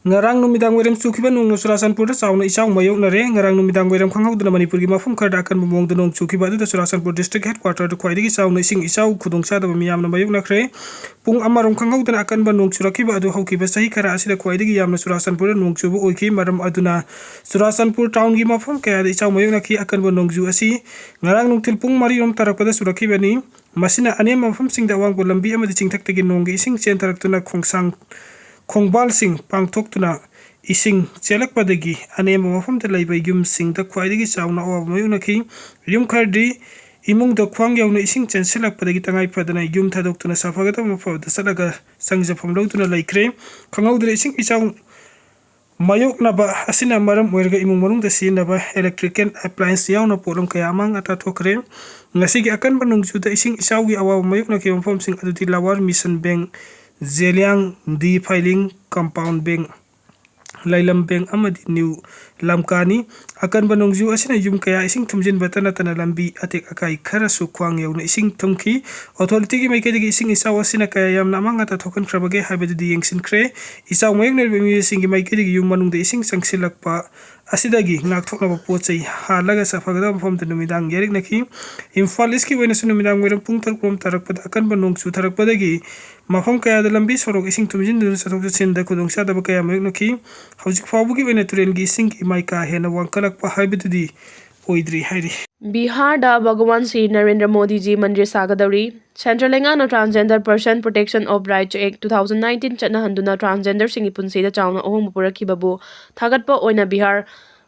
Ngarang numidang wairam chukiba nung Surasanpur da chauna ichau mayoknare ngarang numidang wairam khanghauduna Manipuri gi mafum khar da kan bumong da nung chukiba da Surasanpur district headquarter da khwaidagi chauna ising ichau khudongcha da miyamna mayoknakre pung amarom khanghauduna akan ba nung churakiba adu haukiba sahi khara asida khwaidagi yamna Surasanpur da nung chubu oiki maram aduna Surasanpur town gi mafum kaya da ichau mayoknaki akan ba nung ju asi ngarang nung tilpung mari rom tarakpada surakiba ni masina ane mafum sing da wang lambi amadi chingthaktagi nung gi ising chen taraktuna khongsang Khongbal sing pangthoktuna ising chelakpadagi anema mafamda laiba yum sing da khwaidagi chauna awa mayunaki yum khardi imung da khwang yauna ising chenselakpadagi tangai padana yum thadoktuna safagata mafawda salaga sangjafam lawtuna laikre khangaudra ising ichau mayoknaba asina maram oirga imung manungda sinaba electrical appliance yauna polam kaya amang ata thokre ngasigi akan banungjuda ising ichau gi awa mayoknaki mafam sing aduti Loire Mission Bank Zeliang di filing compound bank Lailam bank amadi new lamkani akan banongju asina yum kaya ising thumjin batana tana lambi atek akai khara su khwang yauna ising thumki authority gi maikedi ising isaw asina kaya yam namanga ta thokan khrabage habedu di yengsin kre isaw mayek ner bemi ising gi maikedi yum manungde ising sangsilakpa asidagi ngakthoknaba pochai halaga safagada mafamda numidang yerik naki Imphal iski wena su numidang weram pung tarpom tarakpada akan banongju tarakpadagi mafam kaya da lambi sorok ising tumjin dun satok sinda kudongsa da kaya mayek naki hauzik fawbugi wena turen gi ising imaika hena wangkalakpa haibedudi oidri hairi Bihar दा भगवान श्री नरेंद्र मोदी जी मंदिर सागदौरी central लेंगाना transgender person protection of right act 2019 चटनाहंदुना transgender सिंगी पुंसीदा चावना ओहम पुरखिबबु थागतपा ओइना Bihar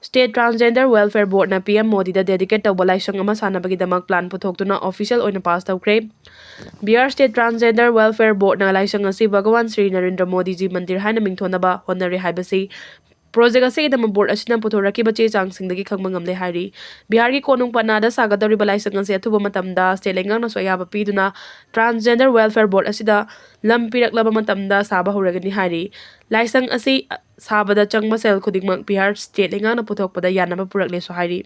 state transgender welfare board ना पीएम मोदी दा डेडिकेट तौबा लाइसंग अमा सानबगीदमक प्लान पुथोक्तुना ऑफिशियल ओइना पास तौख्रे Bihar state transgender welfare board ना लाइसंग असि भगवान श्री नरेंद्र मोदी जी मंदिर हाइना मिंगथोनबा होनरे हाइबसी प्रोजेक्ट असेगदम बोर्ड असिना पुथोरकिबा चे चांगसिंगदगी खंगबा ngamle हाइरी बिहार की कोनुंग पनादा सागदौरिबा लाइसंग असे अथुबा मतमदा स्टेट लेंगांगना सोयाबा पीदुना ट्रांसजेंडर वेलफेयर बोर्ड असिदा लम पिरकलबा मतमदा साबा होरगनी हाइरी लाइसंग असि साबदा चंगमा सेल खुदिंगमक बिहार स्टेट लेंगांगना पुथोकपदा यानबा पुरकले सो हाइरी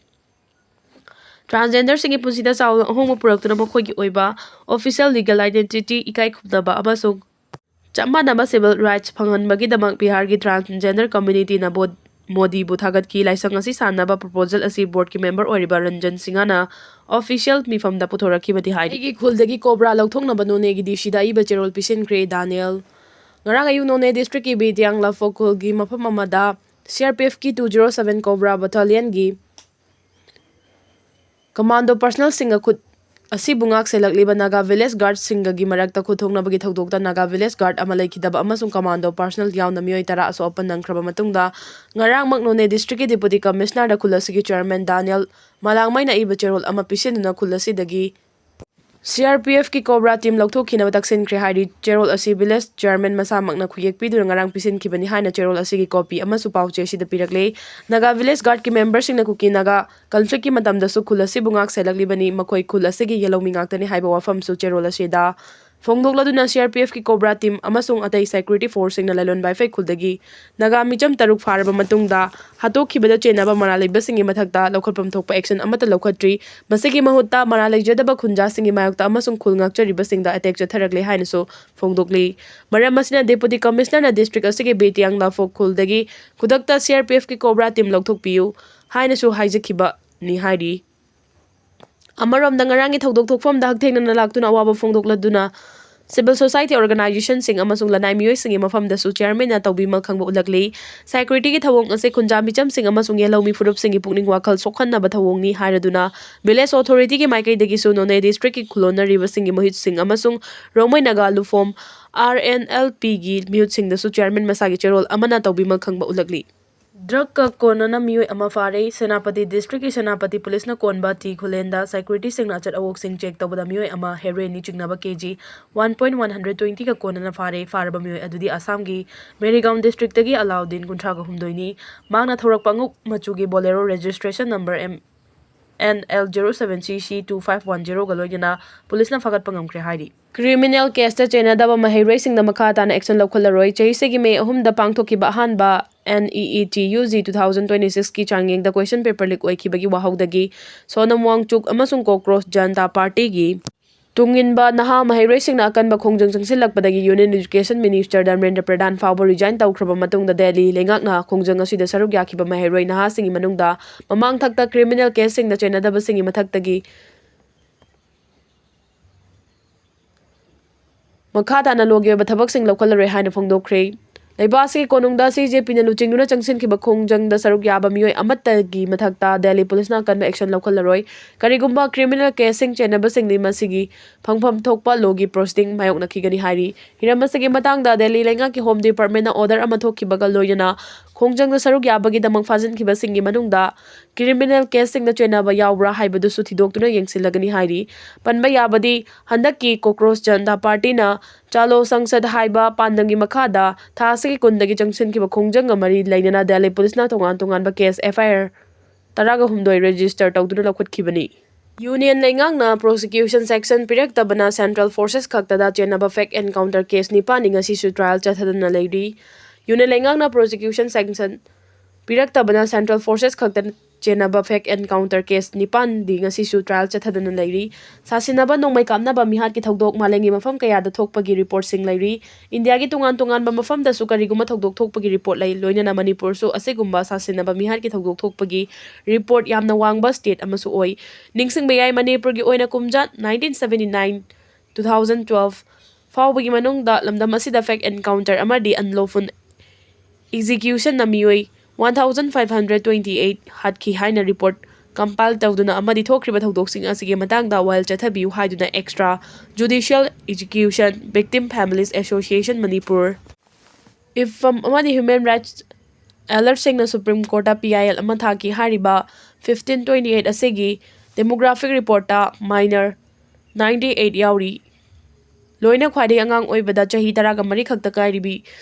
ट्रांसजेंडर सिंगी पुंसीदा चाव होम पुरक्तुना मखोगी ओइबा ऑफिशियल लीगल आइडेंटिटी इकाई खुबदबा अमसुंग चम्मानबा सिविल राइट्स फंगनबगीदमक बिहार की ट्रांसजेंडर कम्युनिटी ना मोदी बुथागत की लाइसंग असी सानबा प्रपोजल असी बोर्ड की मेंबर ओरिबा रंजन सिंगाना ऑफिशियल मिफमदा पुथोरखिबदी हाइरी खुलदगी कोबरा लौथोंगनबा नोनेगी दिशिदा इबा चेरोल पिसिनक्रे Daniel ngarang ayu none district ki bidyang la fokul gi mafam amada CRPF ki 207 cobra battalion gi commando personal singa khut asi bungak selakliba naga village guard singa gi marakta khuthongna bagi thodokta naga village guard ama laikhidaba amasung commando personal yauna miyoi tara aso open nangkraba matungda ngarang maknone district ki deputy commissioner da khulasi gi chairman Daniel malangmai na iba cherol ama pisinuna khulasi dagi CRPF की cobra team लौथोखिनब तक्सिनख्रे हाइरी चेरोल असी village chairman मसामकना खुयेक पिदुना ngarang पिसिनखिबनी हाइना चेरोल असी की copy अमसु पाउचे सिदा पिरकले Naga village guard की member सिंगना cookie Naga conflict की मतमदसु खुलसी बुंगाक सेलकलिबनी मखोय खुलसी की येलोमी गाक्तनी हाइबा वाफमसु चेरोल असीदा फोंगदोगलदुना CRPF की cobra team अमसुंग अतै सिक्योरिटी फोर्स सिंगना लैलोन बाइफै खुलदगी नागा मिचम तरुक फारबा मतुंगदा हातोखिबदा चेनाबा मरा लेबसिंगी मथक्ता लौखटपम थोकपा एक्शन अमता लौखट्री मसिगी महुत्ता मरा लेजदबा खुंजा सिंगी मायक्ता अमसुंग खुलंगाक्चरिबसिंगदा अटैक चथरगले हाइनसो फोंगदोगली मरम मसिना डेप्यूटी कमिश्नर ना डिस्ट्रिक्ट असिगे बेटियांग ला फोक खुलदगी खुदक्ता CRPF की कोबरा टीम लौथोकपियु हाइनसो हाइजखिबा नि हाइरी अमरम दंगरांगी थौदोक थोकफम दा हकथेंगना लाक्तुना अवाबा फोंगदोकलदुना सिविल सोसाइटी ऑर्गेनाइजेशन सिंग अमसुंग लनाई मियोय सिंगी मफमदसु चेयरमैन ना तौबीमल खंगबा उलकले सिक्योरिटी की थवोंग असे खुंजा मिचम सिंग अमसुंग येलौमी फुरुप सिंगी पुकनिंग वाखल सोखन्नबा थवोंगनी हाइरदुना विलेज अथॉरिटी की माइकैदगिसु नोने डिस्ट्रिक्ट की खुलोनरिबा सिंगी मोहित सिंग अमसुंग रोमई नागा लुफोम RNLP की मिहुत सिंगदसु चेयरमैन मसागी चेरोल अमना तौबीमल खंगबा उलकली ड्रग का कोनना मियोय अमा फारे सेनापति डिस्ट्रिक्ट की सेनापति पुलिस ना कोनबा टी खुलेंदा सिक्योरिटी सिंग ना चट अवोक सिंग चेक तबदा मियोय अमा हेरोइन नि चिंगनाबा केजी 1.120 का कोनना फारे फारबा मियोय अदुदी असम की मेरीगांव डिस्ट्रिक्ट तगी अलाउद्दीन कुंठा का हुमदोइनी मांगना थोरक पंगुक मचुगी बोलेरो रजिस्ट्रेशन नंबर NL07CC2510 गलोयना पुलिस ना फगत पंगमख्रे हाइरी क्रिमिनल केस चेनादबा महैरोई सिंगदा मखा ताना एक्शन लौखलरोय चहिसेगी मे अहुमदा पांगथोकिबा अहानबा NEET-UG 2026 की चांगयेंगदा क्वेश्चन पेपर लीक ओइखिबगी वाहौदगी सोनम वांगचुक अमसुंग कोक्रोच जनता पार्टी की ꯇꯨꯡꯏꯟꯕ ꯅꯍꯥ ꯃꯍꯩꯔꯣꯏꯁꯤꯡꯅ ꯑꯀꯟꯕ ꯈꯣꯡꯖꯪ ꯆꯪꯁꯤꯜꯂꯛꯄꯗꯒꯤ union education minister Dharmendra Pradhan ꯐꯥꯎꯕ ꯔꯤꯖꯥꯏꯟ ꯇꯧꯈ꯭ꯔꯕ ꯃꯇꯨꯡꯗ ꯗꯦꯜꯂꯤ ꯂꯩꯉꯥꯛꯅ ꯈꯣꯡꯖꯪ ꯑꯁꯤꯗ ꯁꯔꯨꯛ ꯌꯥꯈꯤꯕ ꯃꯍꯩꯔꯣꯏ ꯅꯍꯥꯁꯤꯡꯒꯤ ꯃꯅꯨꯡꯗ ꯃꯃꯥꯡꯊꯛꯇ ꯀ꯭ꯔꯤꯃꯤꯅꯦꯜ ꯀꯦꯁꯁꯤꯡꯗ ꯆꯦꯟꯅꯗꯕꯁꯤꯡꯒꯤ ꯃꯊꯛꯇꯒꯤ ꯃꯈꯥ ꯇꯥꯅ ꯂꯣꯒꯤ ꯑꯣꯏꯕ ꯊꯕꯛꯁꯤꯡ ꯂꯧꯈꯠꯂꯔꯣꯏ ꯍꯥꯏꯅ ꯐꯣꯡꯗꯣꯛꯈ꯭ꯔꯦ꯫ ꯂꯩꯕꯥꯛ ꯑꯁꯤꯒꯤ ꯀꯣꯅꯨꯡꯗ ꯁꯤꯖꯦꯄꯤꯅ ꯂꯨꯆꯤꯡꯗꯨꯅ ꯆꯪꯁꯤꯟꯈꯤꯕ ꯈꯣꯡꯖꯪꯗ ꯁꯔꯨꯛ ꯌꯥꯕ ꯃꯤꯑꯣꯏ ꯑꯃꯠꯇꯒꯤ ꯃꯊꯛꯇ ꯗꯦꯜꯂꯤ ꯄꯨꯂꯤꯁꯅ ꯑꯀꯟꯕ ꯑꯦꯛꯁꯟ ꯂꯧꯈꯠꯂꯔꯣꯏ꯫ ꯀꯔꯤꯒꯨꯝꯕ ꯀ꯭ꯔꯤꯃꯤꯅꯦꯜ ꯀꯦꯁꯁꯤꯡ ꯆꯦꯟꯅꯕꯁꯤꯡꯗꯤ ꯃꯁꯤꯒꯤ ꯐꯪꯐꯝ ꯊꯣꯛꯄ ꯂꯣꯒꯤ ꯄ꯭ꯔꯣꯁꯤꯗꯤꯡ ꯃꯥꯌꯣꯛꯅꯈꯤꯒꯅꯤ ꯍꯥꯏꯔꯤ꯫ ꯍꯤꯔꯝ ꯑꯁꯤꯒꯤ ꯃꯇꯥꯡꯗ ꯗꯦꯜꯂꯤ ꯂꯩꯉꯥꯛꯀꯤ ꯍꯣꯝ ꯗꯤꯄꯥꯔꯠꯃꯦꯟꯠꯅ ꯑꯣꯔꯗꯔ ꯑꯃ ꯊꯣꯛꯈꯤꯕꯒ ꯂꯣꯏꯅꯅ ꯈꯣꯡꯖꯪꯗ ꯁꯔꯨꯛ ꯌꯥꯕꯒꯤꯗꯃꯛ ꯐꯥꯖꯤꯟꯈꯤꯕꯁꯤꯡꯒꯤ ꯃꯅꯨꯡꯗ ꯀ꯭ꯔꯤꯃꯤꯅꯦꯜ ꯀꯦꯁꯁꯤꯡꯗ ꯆꯦꯟꯅꯕ ꯌꯥꯎꯕ꯭ꯔꯥ ꯍꯥꯏꯕꯗꯨꯁꯨ ꯊꯤꯗꯣꯛꯇꯨꯅ ꯌꯦꯡꯁꯤꯜꯂꯒꯅꯤ ꯍꯥꯏꯔꯤ꯫ ꯄꯟꯕ ꯌꯥꯕꯗꯤ ꯍꯟꯗꯛꯀꯤ ꯀꯣꯀ꯭ꯔꯣꯆ ꯖꯅꯇꯥ ꯄꯥꯔꯇꯤꯅ ꯆꯂꯣ ꯁꯪꯁꯗ ꯍꯥꯏꯕ ꯄꯥꯟꯗꯝꯒꯤ ꯃꯈꯥꯗ ꯊꯥ ꯑꯁꯤꯒꯤ ꯀꯨꯟꯗꯒꯤ ꯆꯪꯁꯤꯟꯈꯤꯕ ꯈꯣꯡꯖꯪꯒ ꯃꯔꯤ ꯂꯩꯅꯅ ꯗꯦꯜꯂꯤ ꯄꯨꯂꯤꯁꯅ ꯇꯣꯉꯥꯟ-ꯇꯣꯉꯥꯟꯕ ꯀꯦꯁ FIR 19 ꯔꯦꯖꯤꯁꯇꯔ ꯇꯧꯗꯨꯅ ꯂꯧꯈꯠꯈꯤꯕꯅꯤ꯫ ꯌꯨꯅꯤꯌꯟ ꯂꯩꯉꯥꯛꯅ ꯄ꯭ꯔꯣꯁꯤꯀ꯭ꯌꯨꯁꯟ ꯁꯦꯛꯁꯟ ꯄꯤꯔꯛꯇꯕꯅ ꯁꯦꯟꯇ꯭ꯔꯦꯜ ꯐꯣꯔꯁꯦꯁ ꯈꯛꯇꯗ ꯆꯦꯟꯅꯕ ꯐꯦꯛ ꯑꯦꯟꯀꯥꯎꯟꯇꯔ ꯀꯦꯁ 9ꯗꯤ ꯉꯁꯤꯁꯨ ꯇ꯭ꯔꯥꯏꯜ ꯆꯠꯊꯗꯨꯅ ꯂꯩꯔꯤ꯫ ꯌꯨꯅꯤꯌꯟ ꯂꯩꯉꯥꯛꯅ ꯄ꯭ꯔꯣꯁꯤꯀ꯭ꯌꯨꯁꯟ ꯁꯦꯛꯁꯟ ꯄꯤꯔꯛꯇꯕꯅ ꯁꯦꯟꯇ꯭ꯔꯦꯜ ꯐꯣꯔꯁꯦꯁ ꯈꯛꯇ ꯆꯦꯟꯅꯕ ꯐꯦꯛ ꯑꯦꯟꯀꯥꯎꯟꯇꯔ ꯀꯦꯁ 9ꯗꯤ ꯉꯁꯤꯁꯨ ꯇ꯭ꯔꯥꯏꯜ ꯆꯠꯊꯗꯨꯅ ꯂꯩꯔꯤ꯫ ꯁꯥꯁꯤꯟꯅꯕ ꯅꯣꯡꯃꯩ ꯀꯥꯞꯅꯕ ꯃꯤꯍꯥꯠꯀꯤ ꯊꯧꯗꯣꯛ ꯃꯥꯂꯦꯝꯒꯤ ꯃꯐꯝ ꯀꯌꯥꯗ ꯊꯣꯛꯄꯒꯤ ꯔꯤꯄꯣꯔꯠꯁꯤꯡ ꯂꯩꯔꯤ꯫ ꯏꯟꯗꯤꯌꯥꯒꯤ ꯇꯣꯉꯥꯟ-ꯇꯣꯉꯥꯟꯕ ꯃꯐꯝꯗꯁꯨ ꯀꯔꯤꯒꯨꯝꯕ ꯊꯧꯗꯣꯛ ꯊꯣꯛꯄꯒꯤ ꯔꯤꯄꯣꯔꯠ ꯂꯩ꯫ ꯂꯣꯏꯅꯅ ꯃꯅꯤꯄꯨꯔꯁꯨ ꯑꯁꯤꯒꯨꯝꯕ ꯁꯥꯁꯤꯟꯅꯕ ꯃꯤꯍꯥꯠꯀꯤ ꯊꯧꯗꯣꯛ ꯊꯣꯛꯄꯒꯤ ꯔꯤꯄꯣꯔꯠ ꯌꯥꯝꯅ ꯋꯥꯡꯕ ꯁ꯭ꯇꯦꯠ ꯑꯃꯁꯨ ꯑꯣꯏ꯫ ꯅꯤꯡꯁꯤꯡꯕ ꯌꯥꯏ ꯃꯅꯤꯄꯨꯔꯒꯤ ꯑꯣꯏꯅ ꯀꯨꯝꯖꯥ 1979-2012 ꯐꯥꯎꯕꯒꯤ ꯃꯅꯨꯡꯗ ꯂꯝꯗꯝ ꯑꯁꯤꯗ ꯐꯦꯛ ꯑꯦꯟꯀꯥꯎꯟꯇꯔ ꯑꯃꯗꯤ ꯑꯟꯂꯣꯐꯨꯜ ꯑꯦꯛꯖꯤꯀ꯭ꯌꯨꯁꯟꯅ ꯃꯤꯑꯣꯏ 1528 ꯍꯥꯠꯈꯤ ꯍꯥꯏꯅ ꯔꯤꯄꯣꯔꯠ ꯀꯝꯄꯥꯏꯜ ꯇꯧꯗꯨꯅ ꯑꯃꯗꯤ ꯊꯣꯛꯈ꯭ꯔꯤꯕ ꯊꯧꯗꯣꯛꯁꯤꯡ ꯑꯁꯤꯒꯤ ꯃꯇꯥꯡꯗ ꯋꯥꯌꯦꯜ ꯆꯠꯊꯕꯤꯌꯨ ꯍꯥꯏꯗꯨꯅ extra judicial execution victim families association Manipur IFFAM ꯑꯃꯗꯤ ꯍ꯭ꯌꯨꯃꯦꯟ ꯔꯥꯏꯠꯁ ꯑꯦꯂꯔꯠꯁꯤꯡꯅ ꯁꯨꯄ꯭ꯔꯤꯝ ꯀꯣꯔꯠꯇ PIL ꯑꯃ ꯊꯥꯈꯤ꯫ ꯍꯥꯏꯔꯤꯕ 1528 ꯑꯁꯤꯒꯤ ꯗꯦꯃꯣꯒ꯭ꯔꯥꯐꯤꯛ ꯔꯤꯄꯣꯔꯠꯇ ꯃꯥꯏꯅꯔ 98 ꯌꯥꯎꯔꯤ꯫ ꯂꯣꯏꯅ ꯈ꯭ꯋꯥꯏꯗꯒꯤ ꯑꯉꯥꯡ ꯑꯣꯏꯕꯗ ꯆꯍꯤ 13 ꯈꯛꯇ ꯉꯥꯏꯔꯤꯕꯤ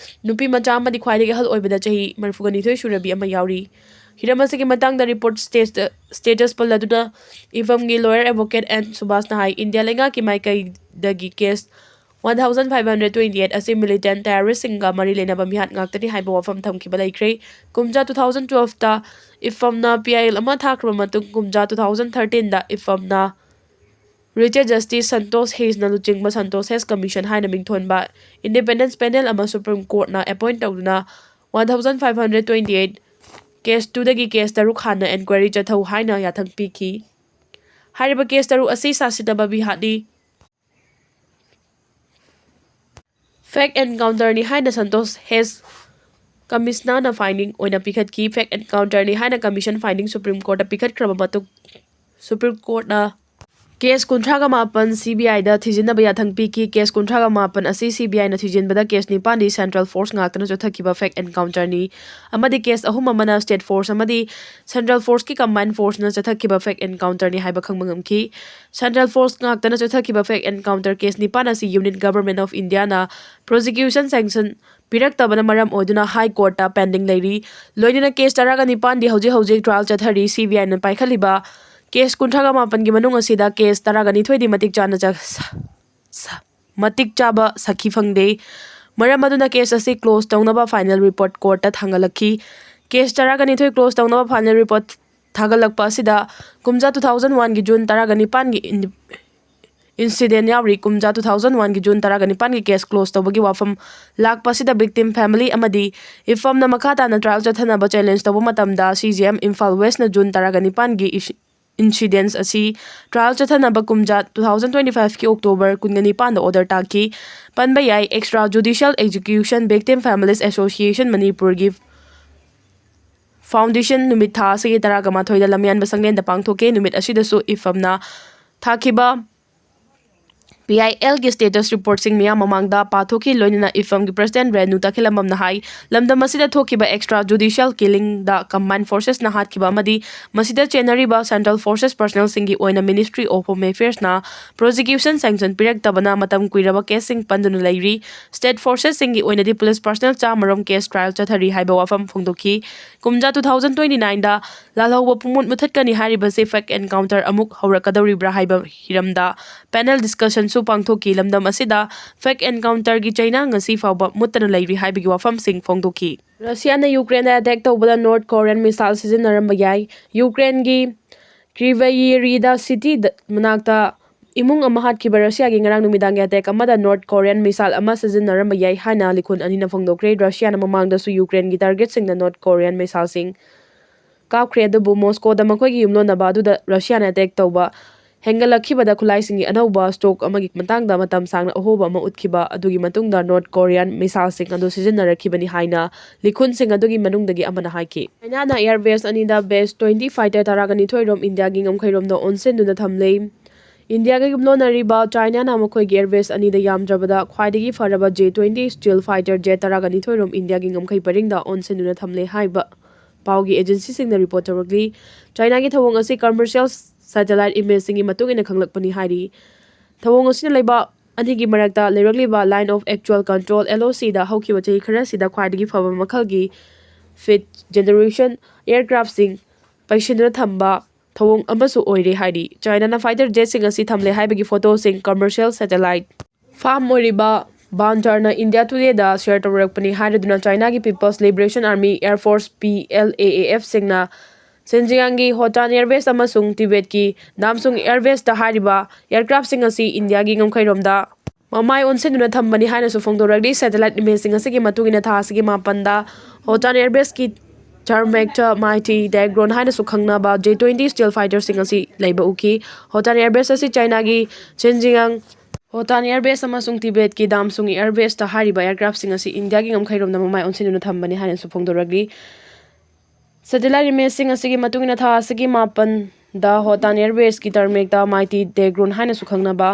ꯅꯨꯄꯤ ꯃꯆꯥ ꯑꯃꯗꯤ ꯈ꯭ꯋꯥꯏꯗꯒꯤ ꯑꯍꯜ ꯑꯣꯏꯕꯗ ꯆꯍꯤ 32 ꯁꯨꯔꯕꯤ ꯑꯃ ꯌꯥꯎꯔꯤ꯫ ꯍꯤꯔꯝ ꯑꯁꯤꯒꯤ ꯃꯇꯥꯡꯗ ꯔꯤꯄꯣꯔꯠ ꯁ꯭ꯇꯦꯇꯁ ꯄꯜꯂꯗꯨꯅ IFFAMꯒꯤ ꯂꯣꯌꯔ ꯑꯦꯗꯚꯣꯀꯦꯠ N. ꯁꯨꯕꯥꯁꯅ ꯍꯥꯏ ꯏꯟꯗꯤꯌꯥ ꯂꯩꯉꯥꯛꯀꯤ ꯃꯥꯏꯀꯩꯗꯒꯤ ꯀꯦꯁ 1528 ꯑꯁꯤ ꯃꯤꯂꯤꯇꯦꯟꯠ ꯇꯦꯔꯣꯔꯤꯁꯠꯁꯤꯡꯒ ꯃꯔꯤ ꯂꯩꯅꯕ ꯃꯤꯍꯥꯠ ꯉꯥꯛꯇꯅꯤ ꯍꯥꯏꯕ ꯋꯥꯐꯝ ꯊꯝꯈꯤꯕ ꯂꯩꯈ꯭ꯔꯦ꯫ ꯀꯨꯝꯖꯥ 2012ꯇ IFFAMꯅ PIL ꯑꯃ ꯊꯥꯈ꯭ꯔꯕ ꯃꯇꯨꯡ ꯀꯨꯝꯖꯥ 2013ꯗ IFFAMꯅ ꯔꯤꯆꯦꯠ ꯖꯁꯇꯤꯁ ꯁꯟꯇꯣꯁ ꯍꯦꯁꯅ ꯂꯨꯆꯤꯡꯕ ꯁꯟꯇꯣꯁ ꯍꯦꯁ ꯀꯝꯃꯤꯁꯟ ꯍꯥꯏꯅ ꯃꯤꯡꯊꯣꯟꯕ ꯏꯟꯗꯤꯄꯦꯟꯗꯦꯟꯁ ꯄꯦꯅꯦꯜ ꯑꯃ ꯁꯨꯄ꯭ꯔꯤꯝ ꯀꯣꯔꯠꯅ ꯑꯦꯄꯣꯏꯟꯠ ꯇꯧꯗꯨꯅ 1528 ꯀꯦꯁ 2ꯗꯒꯤ ꯀꯦꯁ 6 ꯍꯥꯟꯅ ꯑꯦꯟꯀ꯭ꯋꯥꯏꯔꯤ ꯆꯠꯊꯧ ꯍꯥꯏꯅ ꯌꯥꯊꯪ ꯄꯤꯈꯤ꯫ ꯍꯥꯏꯔꯤꯕ ꯀꯦꯁ 6 ꯑꯁꯤ ꯁꯥꯁꯤꯟꯅꯕ ꯃꯤꯍꯥꯠꯅꯤ, ꯐꯦꯛ ꯑꯦꯟꯀꯥꯎꯟꯇꯔꯅꯤ ꯍꯥꯏꯅ ꯁꯟꯇꯣꯁ ꯍꯦꯁ ꯀꯝꯃꯤꯁꯅꯅ ꯐꯥꯏꯟꯗꯤꯡ ꯑꯣꯏꯅ ꯄꯤꯈꯠꯈꯤ꯫ ꯐꯦꯛ ꯑꯦꯟꯀꯥꯎꯟꯇꯔꯅꯤ ꯍꯥꯏꯅ ꯀꯝꯃꯤꯁꯟ ꯐꯥꯏꯟꯗꯤꯡ ꯁꯨꯄ꯭ꯔꯤꯝ ꯀꯣꯔꯠꯇ ꯄꯤꯈꯠꯈ꯭ꯔꯕ ꯃꯇꯨꯡ ꯁꯨꯄ꯭ꯔꯤꯝ ꯀꯣꯔꯠꯅ ꯀꯦꯁ 38 CBIꯗ ꯊꯤꯖꯤꯟꯅꯕ ꯌꯥꯊꯪ ꯄꯤꯈꯤ꯫ ꯀꯦꯁ 38 ꯑꯁꯤ CBIꯅ ꯊꯤꯖꯤꯟꯕꯗ ꯀꯦꯁ 9ꯗꯤ ꯁꯦꯟꯇ꯭ꯔꯦꯜ ꯐꯣꯔꯁ ꯉꯥꯛꯇꯅ ꯆꯠꯊꯈꯤꯕ ꯐꯦꯛ ꯑꯦꯟꯀꯥꯎꯟꯇꯔꯅꯤ ꯑꯃꯗꯤ ꯀꯦꯁ 3 ꯑꯃꯅ ꯁ꯭ꯇꯦꯠ ꯐꯣꯔꯁ ꯑꯃꯗꯤ ꯁꯦꯟꯇ꯭ꯔꯦꯜ ꯐꯣꯔꯁꯀꯤ ꯀꯝꯕꯥꯏꯟ ꯐꯣꯔꯁꯅ ꯆꯠꯊꯈꯤꯕ ꯐꯦꯛ ꯑꯦꯟꯀꯥꯎꯟꯇꯔꯅꯤ ꯍꯥꯏꯕ ꯈꯪꯕ ꯉꯝꯈꯤ꯫ ꯁꯦꯟꯇ꯭ꯔꯦल ꯐꯣꯔꯁꯉꯥꯛꯇꯅ ꯆꯠꯊꯈꯤꯕ ꯐꯦꯛ ꯑꯦꯟꯀꯥꯎꯟꯇꯔ ꯀꯦꯁ 9 ꯑꯁꯤ ꯌꯨꯅꯤꯌꯟ ꯒꯚꯔꯟꯃꯦꯟꯠ ꯑꯣꯐ ꯏꯟꯗꯤꯌꯥꯅ ꯄ꯭ꯔꯣꯁꯤꯀ꯭ꯌꯨꯁꯟ ꯁꯦꯛꯁꯟ ꯄꯤꯔꯛꯇꯕꯅ ꯃꯔꯝ ꯑꯣꯏꯗꯨꯅ ꯍꯥꯏ ꯀꯣꯔꯠꯇ ꯄꯦꯟꯗꯤꯡ ꯂꯩꯔꯤ꯫ ꯂꯣꯏꯅꯅ ꯀꯦꯁ 19ꯗꯤ ꯍꯧꯖꯤꯛ ꯇ꯭ꯔꯥꯏꯜ ꯆꯠꯊꯔꯤ꯫ CBIꯅ ꯄꯥꯏꯈꯠꯂꯤꯕ ꯀꯦꯁ 38ꯒꯤ ꯃꯅꯨꯡ ꯑꯁꯤꯗ ꯀꯦꯁ 12ꯗꯤ ꯃꯇꯤꯛ ꯆꯥꯕ ꯁꯥꯈꯤ ꯐꯪꯗꯦ꯫ ꯃꯔꯝ ꯑꯗꯨꯅ ꯀꯦꯁ ꯑꯁꯤ ꯀ꯭ꯂꯣꯖ ꯇꯧꯅꯕ ꯐꯥꯏꯅꯦꯜ ꯔꯤꯄꯣꯔꯠ ꯀꯣꯔꯠꯇ ꯊꯥꯡꯒꯠꯂꯛꯈꯤ꯫ ꯀꯦꯁ 12 ꯀ꯭ꯂꯣꯖ ꯇꯧꯅꯕ ꯐꯥꯏꯅꯦꯜ ꯔꯤꯄꯣꯔꯠ ꯊꯥꯒꯠꯂꯛꯄ ꯑꯁꯤꯗ ꯀꯨꯝꯖꯥ 2001ꯒꯤ ꯖꯨꯟ 19ꯒꯤ ꯏꯟꯁꯤꯗꯦꯟꯠ ꯌꯥꯎꯔꯤ꯫ ꯀꯨꯝꯖꯥ 2001ꯒꯤ ꯖꯨꯟ 19ꯒꯤ ꯀꯦꯁ ꯀ꯭ꯂꯣꯖ ꯇꯧꯕꯒꯤ ꯋꯥꯐꯝ ꯂꯥꯛꯄ ꯑꯁꯤꯗ ꯚꯤꯛꯇꯤꯝ ꯐꯦꯃꯤꯂꯤ ꯑꯃꯗꯤ IFFAMꯅ ꯃꯈꯥ ꯇꯥꯅ ꯇ꯭ꯔꯥꯏꯜ ꯆꯠꯊꯅꯕ ꯆꯦꯂꯦꯟꯖ ꯇꯧꯕ ꯃꯇꯝꯗ CJM ꯏꯝꯐꯥꯜ ꯋꯦꯁꯠꯅ ꯖꯨꯟ 19ꯒꯤ ꯏꯟꯁꯤꯗꯦꯟꯠ ꯑꯁꯤ ꯇ꯭ꯔꯥꯏꯜ ꯆꯠꯊꯅꯕ ꯀꯨꯝꯖꯥ 2025ꯀꯤ ꯑꯣꯛꯇꯣꯕꯔ 19ꯗ ꯑꯣꯔꯗꯔ ꯇꯥꯈꯤ꯫ ꯄꯟꯕ ꯌꯥꯏ extra judicial execution victim families association ꯃꯅꯤꯄꯨꯔꯒꯤ ꯐꯥꯎꯟꯗꯦꯁꯟ ꯅꯨꯃꯤꯠ ꯊꯥ ꯑꯁꯤꯒꯤ 19ꯗ ꯂꯝꯌꯥꯟꯕ ꯁꯪꯂꯦꯟꯗ ꯄꯥꯡꯊꯣꯛꯈꯤ꯫ ꯅꯨꯃꯤꯠ ꯑꯁꯤꯗꯁꯨ IFFAMꯅ ꯊꯥꯈꯤꯕ PILꯒꯤ ꯁ꯭ꯇꯦꯇꯁ ꯔꯤꯄꯣꯔꯠꯁꯤꯡ ꯃꯤꯌꯥꯝ ꯃꯃꯥꯡꯗ ꯄꯥꯊꯣꯛꯈꯤ꯫ ꯂꯣꯏꯅꯅ IFFAMꯒꯤ ꯄ꯭ꯔꯁꯤꯗꯦꯟꯠ ꯔꯦꯅꯨ ꯇꯈꯦꯂꯝꯕꯝꯅ ꯍꯥꯏ ꯂꯝꯗꯝ ꯑꯁꯤꯗ ꯊꯣꯛꯈꯤꯕ ꯑꯦꯛꯁꯇ꯭ꯔꯥ ꯖꯨꯗꯤꯁꯤꯌꯦꯜ ꯀꯤꯂꯤꯡꯗ ꯀꯝꯕꯥꯏꯟ ꯐꯣꯔꯁꯦꯁꯅ ꯍꯥꯠꯈꯤꯕ ꯑꯃꯗꯤ ꯃꯁꯤꯗ ꯆꯦꯟꯅꯔꯤꯕ ꯁꯦꯟꯇ꯭ꯔꯦꯜ ꯐꯣꯔꯁꯦꯁ ꯄꯔꯁꯅꯦꯜꯁꯤꯡꯒꯤ ꯑꯣꯏꯅ ꯃꯤꯅꯤꯁꯇ꯭ꯔꯤ ꯑꯣꯐ ꯍꯣꯝ ꯑꯦꯐꯤꯌꯔꯁꯅ ꯄ꯭ꯔꯣꯁꯤꯀ꯭ꯌꯨꯁꯟ ꯁꯦꯛꯁꯟ ꯄꯤꯔꯛꯇꯕꯅ ꯃꯇꯝ ꯀꯨꯏꯔꯕ ꯀꯦꯁꯁꯤꯡ ꯄꯟꯗꯨꯅ ꯂꯩꯔꯤ꯫ ꯁ꯭ꯇꯦꯠ ꯐꯣꯔꯁꯦꯁꯁꯤꯡꯒꯤ ꯑꯣꯏꯅꯗꯤ ꯄꯨꯂꯤꯁ ꯄꯔꯁꯅꯦꯜ 100ꯔꯣꯝ ꯀꯦꯁ ꯇ꯭ꯔꯥꯏꯜ ꯆꯠꯊꯔꯤ ꯍꯥꯏꯕ ꯋꯥꯐꯝ ꯐꯣꯡꯗꯣꯛꯈꯤ꯫ ꯀꯨꯝꯖꯥ 2029ꯗ ꯂꯥꯜꯍꯧꯕ ꯄꯨꯡꯃꯨꯠ ꯃꯨꯠꯊꯠꯀꯅꯤ ꯍꯥꯏꯔꯤꯕꯁꯤ ꯐꯦꯛ ꯑꯦꯟꯀꯥꯎꯟꯇꯔ ꯑꯃꯨꯛ ꯍꯧꯔꯛꯀꯗꯧꯔꯤꯕ꯭ꯔꯥ ꯍꯥꯏꯕ ꯍꯤꯔꯝꯗ ꯄꯦꯅꯦꯜ ꯗꯤꯁꯀꯁꯟꯁꯨ ꯄꯥꯡꯊꯣꯛꯈꯤ꯫ ꯂꯝꯗꯝ ꯑꯁꯤꯗ ꯐꯦꯛ ꯑꯦꯟꯀꯥꯎꯟꯇꯔꯒꯤ ꯆꯩꯅꯥ ꯉꯁꯤ ꯐꯥꯎꯕ ꯃꯨꯠꯇꯅ ꯂꯩꯔꯤ ꯍꯥꯏꯕꯒꯤ ꯋꯥꯐꯝꯁꯤꯡ ꯐꯣꯡꯗꯣꯛꯈꯤ꯫ ꯔꯁꯤꯌꯥꯅ ꯌꯨꯀ꯭ꯔꯦꯟꯗ ꯑꯦꯇꯦꯛ ꯇꯧꯕꯗ ꯅꯣꯔꯊ ꯀꯣꯔꯤꯌꯟ ꯃꯤꯁꯥꯏꯜ ꯁꯤꯖꯤꯟꯅꯔꯝꯕ ꯌꯥꯏ꯫ ꯌꯨꯀ꯭ꯔꯦꯟꯒꯤ ꯀ꯭ꯔꯤꯚꯌꯤꯔꯤꯗ ꯁꯤꯇꯤ ꯃꯅꯥꯛꯇ imung ama hatkhiba Russia gi ngarang numidang attack amada North Korean missile ama sizinaramba yai haina likhun anina phongdokre Russia na mamangda su Ukraine gi target sing na North Korean missile sing kaapkhre adubu Moscow da makhoi gi yumlonaba aduda Russia na attack tawba hengalakkhibada khulai singi anauba stock amagi matangda matam sangna ahoba ama utkhiba adugi matungda North Korean missile sing adu sizinarakhibani haina likhun sing adugi manungdagi amana haiki China na air base anida base 20 fighter taragani thoirom India gi ngamkhairom da onsen duna thamlei India ga yumlonariba China na makhoi gi air base anida yamdrabada khwaidagi faraba J-20 steel fighter jet taragani thoirom India gi ngamkhai paringda onsen duna thamlei haiba Paugi agency sing na report taragli China gi thawong asi commercial satellite image singi matungina khanglakpani hari thawong asina leiba anigi marakta lerakliba line of actual control LOC da haukiba chei khara sida khwaidagi phaba makhalgi fifth generation aircraft sing paishinna thamba thawong amasu oire hari China na fighter jet sing asi thamle haibagi photo sing commercial satellite farm oriba Banjarna India Today da share tawrakpani hariduna China gi People's Liberation Army Air Force PLAAF singna Xinjiang gi Hotan Airbase amasung Tibet ki Namsung Airbase da hariba aircraft sing asi India gi ngamkhairom da mamai onsenuna thambani haina su phongdoragdi satellite image sing asi gi matugina tha asigi mapanda Hotan Airbase ki Charmekta Mighty Dagron haina su khangnaba J-20 steel fighter sing asi leiba uki Hotan Airbase asi China gi Xinjiang Hotan Airbase amasung Tibet ki Damsung Airbase da hariba aircraft sing asi India gi ngamkhairom da mamai onsenuna thambani haina su phongdoragdi Satellite image sing asigi matungina tha asigi mapan da Hotan Airbase ki Tarmekta Mighty Dagron haina su khangnaba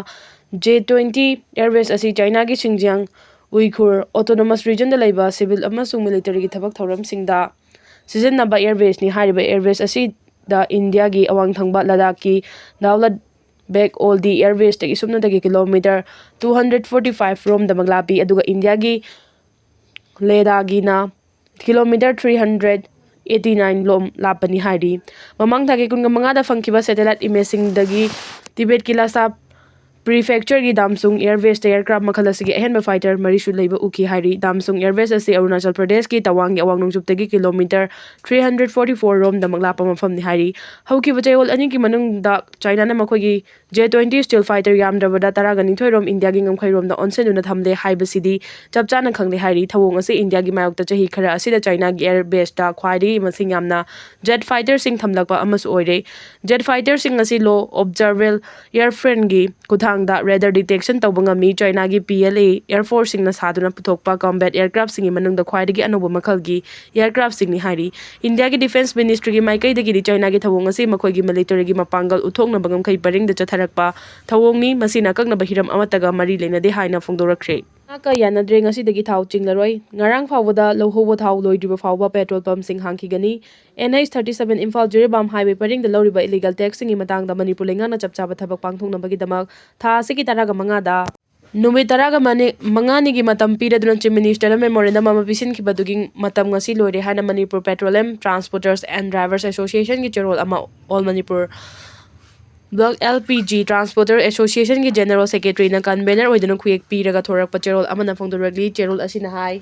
J-20 Airbase asi China gi Xinjiang Uyghur Autonomous Region da leiba civil amasung military gi thabak thoram singda sizinaba airbase ni hariba airbase asi da India gi awang thangba Ladakh ki Daulat Beg Oldie Airbase tagi sumna tagi kilometer 245 rom da maglapi aduga India gi Ladakh gi na kilometer 389 lom lapani hari mamang thagi kunga mangada phangkiba satellite imaging dagi Tibet ki Lhasa Prefecture gi Damsung Airbase da aircraft makhala sigi ahenba fighter marisu leiba uki hari Damsung Airbase asi Arunachal Pradesh ki Tawang gi awang nungchup tagi kilometer 344 rom da maglapa mafam ni hari hauki bachayol ani ki manung da China na makhoi gi J-20 steel fighter yamdrabada taragani thoirom India gi ngamkhairom da onsenuna thamle haibasidi chapchana khangle hari thawong asi India gi mayokta chahi khara asida China gi airbase da khwaidi masing yamna jet fighter sing thamlakpa amasu oire jet fighter sing asi low observable airframe gi kuthangda radar detection tawbangami China gi PLA Air Force sing na saduna puthokpa combat aircraft sing manungda khwaidagi anoba makhalgi aircraft sing ni hari India gi Defense Ministry gi maikai dagi China gi thawong asi makhoi gi military gi mapangal uthokna bangam khai paring da chatharakpa thawong ni masina kakna bahiram amataga mari leinade haina phongdorakre ka yanadre ngasi dagi thau chinglaroi ngarang phawada lohhobo thau loidriba phawba petrol pump sing hangkigani NH37 Imphal Jiribam highway paring da loriba illegal tax singi matang da Manipur lengana chapchaba thabak pangthongna bagi damak tha asigi taraga manga da Numit taraga mangani gi matam piraduna Chief Minister na memorandum ama pisin kibadugi matam ngasi loire hana Manipur Petroleum Transporters and Drivers Association gi cherol ama All Manipur Block LPG Transporter Association ki General Secretary na convener oidana khuyek piraga thorak pacherol amana phongdoragli cherol asina hai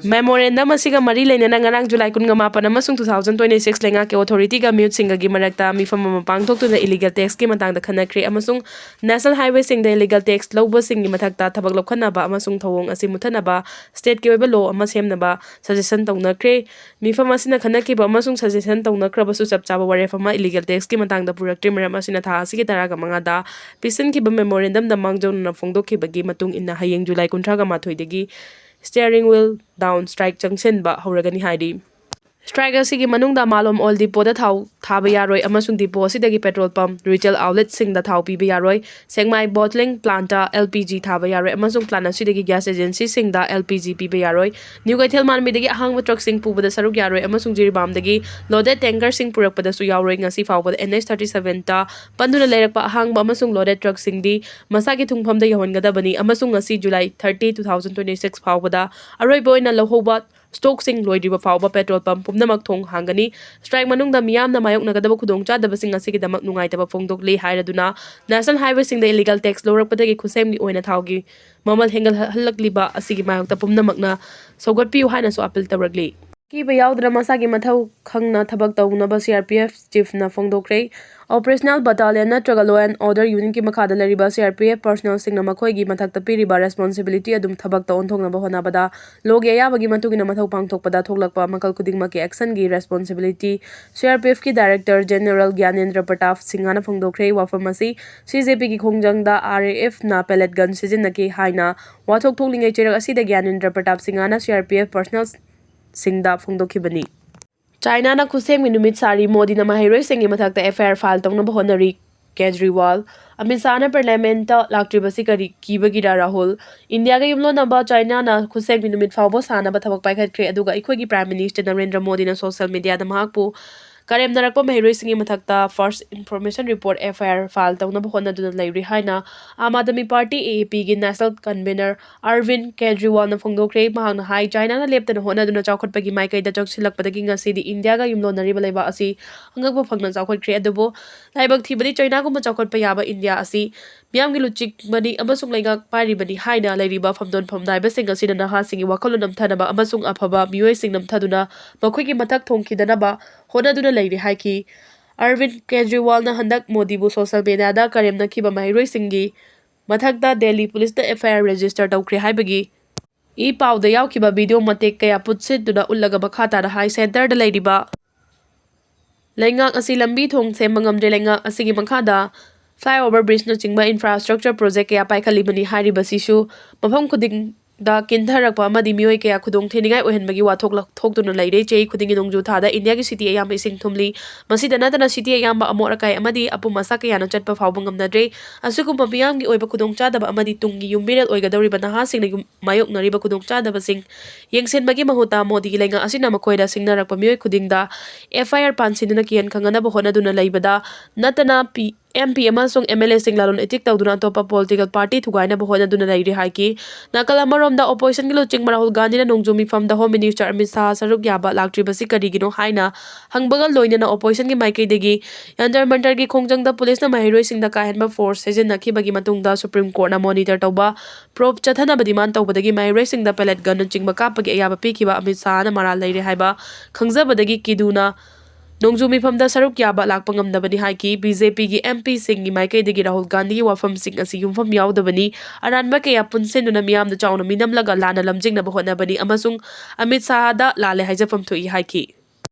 Memorandum asiga mari leinana ngarang July 18 amasung 2026 lenga ke authority ga mute singa gi marakta mifam ama pangthoktu na illegal tax ki matangda khanakre amasung national highway sing da illegal tax lobo sing gi mathakta thabak lokhanaba amasung thawong asi muthanaba state ki oiba law ama semnaba suggestion tawnakre mifam asina khanaki ba amasung suggestion tawnakra basu chapchaba ware fama illegal tax ki matangda puraktre maram asina tha asigi taraga manga da pisin ki ba memorandum da mangjon na phongdokhi bagi matung inna hayeng July 18 dagi steering wheel down strike junction ba horagani haidi strike asigi manungda malom all depot da thaba yaroi amasung depot asidagi petrol pump retail outlet sing da thau piba yaroi sengmai bottling plant LPG thaba yaroi amasung plant asidagi gas agency sing da LPG piba yaroi new gaithel manmi dagi ahang truck sing pubada saruk yaroi amasung jiribam dagi loaded tanker sing purakpada su yaroi ngasi fawbada NH37 ta panduna leirakpa ahang ba amasung loaded truck sing di masagi thungpham da yahongadabani amasung ngasi July 30 2026 fawbada aroi boina lohhoba stock sing loidriba fawba petrol pump pumnamak thong hangani strike manungda miyamna mayoknagadaba khudongchadaba sing asigi damak nungaitaba phongdokle hairaduna national highway sing da illegal tax lorakpadagi khusemni oina thawgi mamal hengal halakliba asigi mayokta pumnamakna sogatpiu haina so appeal tawragli ꯀꯤꯕ ꯌꯥꯎꯗꯅ ꯃꯁꯥꯒꯤ ꯃꯊꯧ ꯈꯪꯅ ꯊꯕꯛ ꯇꯧꯅꯕ CRPF ꯆꯤꯐꯅ ꯐꯣꯡꯗꯣꯛꯈ꯭ꯔꯦ꯫ Operational battalion ꯅꯠꯇ꯭ꯔꯒ law and order ꯌꯨꯅꯤꯠꯀꯤ ꯃꯈꯥꯗ ꯂꯩꯔꯤꯕ CRPF ꯄꯔꯁꯣꯅꯦꯜꯁꯤꯡꯅ ꯃꯈꯣꯏꯒꯤ ꯃꯊꯛꯇ ꯄꯤꯔꯤꯕ ꯔꯦꯁꯄꯣꯟꯁꯤꯕꯤꯂꯤꯇꯤ ꯑꯗꯨ ꯊꯕꯛꯇ ꯑꯣꯟꯊꯣꯛꯅꯕ ꯍꯣꯠꯅꯕꯗ ꯂꯣꯒꯤ ꯑꯌꯥꯕꯒꯤ ꯃꯇꯨꯡꯏꯟꯅ ꯃꯊꯧ ꯄꯥꯡꯊꯣꯛꯄꯗ ꯊꯣꯛꯂꯛꯄ ꯃꯈꯜ ꯈꯨꯗꯤꯡꯃꯛꯀꯤ ꯑꯦꯛꯁꯟꯒꯤ ꯔꯦꯁꯄꯣꯟꯁꯤꯕꯤꯂꯤꯇꯤ CRPFꯀꯤ ꯗꯥꯏꯔꯦꯛꯇꯔ ꯖꯦꯅꯔꯦꯜ ꯒ꯭ꯌꯥꯅꯦꯟꯗ꯭ꯔ ꯄ꯭ꯔꯇꯥꯞ ꯁꯤꯡꯍꯅ ꯐꯣꯡꯗꯣꯛꯈ꯭ꯔꯦ꯫ ꯋꯥꯐꯝ ꯑꯁꯤ CJPꯒꯤ ꯈꯣꯡꯖꯪꯗ RAFꯅ ꯄꯦꯂꯦꯠ ꯒꯟ ꯁꯤꯖꯤꯟꯅꯈꯤ ꯍꯥꯏꯅ ꯋꯥꯊꯣꯛ ꯊꯣꯛꯂꯤꯉꯩ ꯆꯩꯔꯛ ꯑꯁꯤꯗ ꯒ꯭ꯌꯥꯅꯦꯟꯗ꯭ꯔ ꯄ꯭ꯔꯇꯥꯞ ꯁꯤꯡꯍꯅ CRPF ꯄꯔꯁꯣꯅꯦꯜꯁꯤꯡꯗ ꯐꯣꯡꯗꯣꯛꯈꯤꯕꯅꯤ꯫ ꯆꯥꯏꯅꯥꯅ ꯈꯨꯠꯁꯦꯝꯒꯤ ꯅꯨꯃꯤꯠ ꯁꯥꯔꯤ, ꯃꯣꯗꯤꯅ ꯃꯍꯩꯔꯣꯏꯁꯤꯡꯒꯤ ꯃꯊꯛꯇ FIR ꯐꯥꯏꯜ ꯇꯧꯅꯕ ꯍꯣꯠꯅꯔꯤ, ꯀꯦꯖꯔꯤꯋꯥꯜ꯫ ꯑꯃꯤꯠ ꯁꯥꯍꯅ ꯄꯥꯔꯂꯤꯌꯥꯃꯦꯟꯇ ꯂꯥꯛꯇ꯭ꯔꯤꯕꯁꯤ ꯀꯤꯕꯒꯤꯔ ꯔꯥꯍꯨꯜ꯫ ꯏꯟꯗꯤꯌꯥꯒ ꯌꯨꯝꯂꯣꯟꯅꯕ ꯆꯥꯏꯅꯥꯅ ꯈꯨꯠꯁꯦꯝꯒꯤ ꯅꯨꯃꯤꯠ ꯐꯥꯎꯕ ꯁꯥꯅꯕ ꯊꯕꯛ ꯄꯥꯏꯈꯠꯈ꯭ꯔꯦ, ꯑꯗꯨꯒ ꯑꯩꯈꯣꯏꯒꯤ ꯄ꯭ꯔꯥꯏꯝ ꯃꯤꯅꯤꯁꯇꯔ ꯅꯔꯦꯟꯗ꯭ꯔ ꯃꯣꯗꯤꯅ ꯁꯣꯁꯤꯌꯦꯜ ꯃꯤꯗꯤꯌꯥꯗ ꯃꯍꯥꯛꯄꯨ ꯀꯔꯦꯝꯅꯔꯛꯄ ꯃꯍꯩꯔꯣꯏꯁꯤꯡꯒꯤ ꯃꯊꯛꯇ first information report FIR file ꯇꯧꯅꯕ ꯍꯣꯠꯅꯗꯨꯅ ꯂꯩꯔꯤ ꯍꯥꯏꯅ Aam Aadmi party AAPꯒꯤ national convener ꯑꯔꯕꯤꯟꯗ ꯀꯦꯖꯔꯤꯋꯥꯜꯅ ꯐꯣꯡꯗꯣꯛꯈ꯭ꯔꯦ꯫ ꯃꯍꯥꯛꯅ ꯍꯥꯏ ꯆꯥꯏꯅꯥꯅ ꯂꯦꯞꯇꯅ ꯍꯣꯠꯅꯗꯨꯅ ꯆꯥꯎꯈꯠꯄꯒꯤ ꯃꯥꯏꯀꯩꯗ ꯆꯪꯁꯤꯜꯂꯛꯄꯗꯒꯤ ꯉꯁꯤꯗꯤ ꯏꯟꯗꯤꯌꯥꯒ ꯌꯨꯝꯂꯣꯟꯅꯔꯤꯕ ꯂꯩꯕꯥꯛ ꯑꯁꯤ ꯑꯉꯛꯄ ꯐꯪꯅ ꯆꯥꯎꯈꯠꯈ꯭ꯔꯦ, ꯑꯗꯨꯕꯨ ꯂꯥꯏꯕꯛ ꯊꯤꯕꯗꯤ ꯆꯥꯏꯅꯥꯒꯨꯝꯕ ꯆꯥꯎꯈꯠꯄ ꯌꯥꯕ ꯏꯟꯗꯤꯌꯥ ꯑꯁꯤ ꯃꯤꯌꯥꯝꯒꯤ ꯂꯨꯆꯤꯡꯕꯅꯤ ꯑꯃꯁꯨꯡ ꯂꯩꯉꯥꯛ ꯄꯥꯏꯔꯤꯕꯅꯤ ꯍꯥꯏꯅ ꯂꯩꯔꯤꯕ ꯐꯝꯗꯣꯟꯐꯝ ꯅꯥꯏꯕꯁꯤꯡ ꯑꯁꯤꯅ ꯅꯍꯥꯁꯤꯡꯒꯤ ꯋꯥꯈꯜꯂꯣꯟ ꯅꯝꯊꯅꯕ ꯑꯃꯁꯨꯡ ꯑꯐꯕ ꯃꯤꯑꯣꯏꯁꯤꯡ ꯅꯝꯊꯗꯨꯅ ꯃꯈꯣꯏꯒꯤ ꯃꯊꯛ ꯊꯣꯡꯈꯤꯗꯅꯕ ꯍꯣꯠꯅꯗꯨꯅ ꯂꯩꯔꯤ ꯍꯥꯏꯈꯤ꯫ ꯑꯔꯕꯤꯟꯗ ꯀꯦꯖꯔꯤꯋꯥꯜꯅ ꯍꯟꯗꯛ ꯃꯣꯗꯤꯕꯨ ꯁꯣꯁꯤꯌꯦꯜ ꯃꯤꯗꯤꯌꯥꯗ ꯀꯔꯦꯝꯅꯈꯤꯕ ꯃꯍꯩꯔꯣꯏꯁꯤꯡꯒꯤ ꯃꯊꯛꯇ ꯗꯦꯜꯂꯤ ꯄꯨꯂꯤꯁꯅ FIR ꯔꯦꯖꯤꯁꯇꯔ ꯇꯧꯈ꯭ꯔꯦ ꯍꯥꯏꯕꯒꯤ ꯄꯥꯎꯗ ꯌꯥꯎꯈꯤꯕ ꯚꯤꯗꯤꯑꯣ ꯃꯇꯦꯛ ꯀꯌꯥ ꯄꯨꯟꯁꯤꯟꯗꯨꯅ ꯎꯠꯂꯒ ꯃꯈꯥ ꯇꯥꯅ ꯍꯥꯏ ꯁꯦꯟꯇꯔꯗ ꯂꯩꯔꯤꯕ ꯂꯩꯉꯥꯛ ꯑꯁꯤ ꯂꯝꯕꯤ ꯊꯣꯡ ꯁꯦꯝꯕ ꯉꯝꯗ꯭ꯔꯦ, ꯂꯩꯉꯥꯛ ꯑꯁꯤꯒꯤ ꯃꯈꯥꯗ ꯐ꯭ꯂꯥꯏꯑꯣꯚꯔ ꯕ꯭ꯔꯤꯖꯅꯆꯤꯡꯕ ꯏꯟꯐ꯭ꯔꯥꯁꯇ꯭ꯔꯛꯆꯔ ꯄ꯭ꯔꯣꯖꯦꯛ ꯀꯌꯥ ꯄꯥꯏꯈꯠꯂꯤꯕꯅꯤ, ꯍꯥꯏꯔꯤꯕꯁꯤꯁꯨ ꯃꯐꯝ ꯈꯨꯗꯤꯡꯗ ꯀꯤꯟꯊꯔꯛꯄ ꯑꯃꯗꯤ ꯃꯤꯑꯣꯏ ꯀꯌꯥ ꯈꯨꯗꯣꯡꯊꯤꯅꯤꯡꯉꯥꯏ ꯑꯣꯏꯍꯟꯕꯒꯤ ꯋꯥꯊꯣꯛ ꯊꯣꯛꯇꯨꯅ ꯂꯩꯔꯦ꯫ ꯆꯍꯤ ꯈꯨꯗꯤꯡꯒꯤ ꯅꯣꯡꯖꯨ ꯊꯥꯗ ꯏꯟꯗꯤꯌꯥꯒꯤ ꯁꯤꯇꯤ ꯑꯌꯥꯝꯕ ꯏꯁꯤꯡ ꯊꯨꯝꯂꯤ, ꯃꯁꯤꯗ ꯅꯠꯇꯅ ꯁꯤꯇꯤ ꯑꯌꯥꯝꯕ ꯑꯃꯣꯠ ꯑꯀꯥꯏ ꯑꯃꯗꯤ ꯑꯄꯨꯝ ꯑꯁꯥ ꯀꯌꯥꯅ ꯆꯠꯄ ꯐꯥꯎꯕ ꯉꯝꯅꯗ꯭ꯔꯦ꯫ ꯑꯁꯤꯒꯨꯝꯕ ꯃꯤꯌꯥꯝꯒꯤ ꯑꯣꯏꯕ ꯈꯨꯗꯣꯡꯆꯥꯗꯕ ꯑꯃꯗꯤ ꯇꯨꯡꯒꯤ ꯌꯨꯝꯕꯤꯔꯦꯜ ꯑꯣꯏꯒꯗꯧꯔꯤꯕ ꯅꯍꯥꯁꯤꯡꯅ ꯃꯥꯌꯣꯛꯅꯔꯤꯕ ꯈꯨꯗꯣꯡꯆꯥꯗꯕꯁꯤꯡ ꯌꯦꯡꯁꯤꯟꯕꯒꯤ ꯃꯍꯨꯠꯇ ꯃꯣꯗꯤꯒꯤ ꯂꯩꯉꯥꯛ ꯑꯁꯤꯅ ꯃꯈꯣꯏꯗ ꯁꯤꯡꯅꯔꯛꯄ ꯃꯤꯑꯣꯏ ꯈꯨꯗꯤꯡꯗ FIR ꯄꯥꯟꯁꯤꯟꯗꯨꯅ ꯀꯤꯍꯟ ꯈꯪꯍꯟꯅꯕ ꯍꯣꯠꯅꯗꯨꯅ ꯂꯩꯕꯗ ꯅꯠꯇꯅ MP ꯑꯃꯁꯨꯡ MLAꯁꯤꯡ ꯂꯂꯣꯟ ꯏꯇꯤꯛ ꯇꯧꯗꯨꯅ ꯑꯇꯣꯞꯄ ꯄꯣꯂꯤꯇꯤꯀꯦꯜ ꯄꯥꯔꯇꯤ ꯊꯨꯒꯥꯏꯅꯕ ꯍꯣꯠꯅꯗꯨꯅ ꯂꯩꯔꯤ ꯍꯥꯏꯈꯤ꯫ ꯅꯥꯀꯜ ꯑꯃꯔꯣꯝꯗ ꯑꯣꯄꯣꯖꯤꯁꯟꯒꯤ ꯂꯨꯆꯤꯡꯕ ꯔꯥꯍꯨꯜ ꯒꯥꯟꯙꯤꯅ ꯅꯣꯡꯖꯨ ꯃꯤꯐꯝꯗ ꯍꯣꯝ ꯃꯤꯅꯤꯁꯇꯔ ꯑꯃꯤꯠ ꯁꯥꯍ ꯁꯔꯨꯛ ꯌꯥꯕ ꯂꯥꯛꯇ꯭ꯔꯤꯕꯁꯤ ꯀꯔꯤꯒꯤꯅꯣ ꯍꯥꯏꯅ ꯍꯪꯕꯒ ꯂꯣꯏꯅꯅ ꯑꯣꯄꯣꯖꯤꯁꯟꯒꯤ ꯃꯥꯏꯀꯩꯗꯒꯤ ꯌꯟꯇꯔ ꯃꯟꯇꯔꯒꯤ ꯈꯣꯡꯖꯪꯗ ꯄꯨꯂꯤꯁꯅ ꯃꯍꯩꯔꯣꯏꯁꯤꯡꯗ ꯀꯥ-ꯍꯦꯟꯕ ꯐꯣꯔꯁ ꯁꯤꯖꯤꯟꯅꯈꯤꯕꯒꯤ ꯃꯇꯨꯡꯗ ꯁꯨꯄ꯭ꯔꯤꯝ ꯀꯣꯔꯠꯅ ꯃꯣꯅꯤꯇꯔ ꯇꯧꯕ, ꯄ꯭ꯔꯣꯕ ꯆꯠꯊꯅꯕ ꯗꯤꯃꯥꯟ ꯇꯧꯕꯗꯒꯤ ꯃꯍꯩꯔꯣꯏꯁꯤꯡꯗ ꯄꯦꯂꯦꯠ ꯒꯟꯅꯆꯤꯡꯕ ꯀꯥꯞꯄꯒꯤ ꯑꯌꯥꯕ ꯄꯤꯈꯤꯕ ꯑꯃꯤꯠ ꯁꯥꯍꯅ ꯃꯔꯥꯜ ꯂꯩꯔꯦ ꯍꯥꯏꯕ ꯈꯪꯖꯕꯗꯒꯤ ꯀꯤꯗꯨꯅ ꯅꯣꯡꯖꯨ ꯃꯤꯐꯝꯗ ꯁꯔꯨꯛ ꯌꯥꯕ ꯂꯥꯛꯄ ꯉꯝꯗꯕꯅꯤ ꯍꯥꯏꯈꯤ꯫ BJPꯒꯤ MPꯁꯤꯡꯒꯤ ꯃꯥꯏꯀꯩꯗꯒꯤ ꯔꯥꯍꯨꯜ ꯒꯥꯟꯙꯤꯒꯤ ꯋꯥꯐꯝꯁꯤꯡ ꯑꯁꯤ ꯌꯨꯝꯐꯝ ꯌꯥꯎꯗꯕꯅꯤ, ꯑꯔꯥꯟꯕ ꯀꯌꯥ ꯄꯨꯟꯁꯤꯟꯗꯨꯅ ꯃꯤꯌꯥꯝꯗ ꯆꯥꯎꯅ ꯃꯤꯅꯝꯂꯒ ꯂꯥꯟꯅ ꯂꯝꯖꯤꯡꯅꯕ ꯍꯣꯠꯅꯕꯅꯤ ꯑꯃꯁꯨꯡ ꯑꯃꯤꯠ ꯁꯥꯍꯗ ꯂꯥꯜꯂꯦ ꯍꯥꯏꯖꯐꯝ ꯊꯣꯛꯏ ꯍꯥꯏꯈꯤ꯫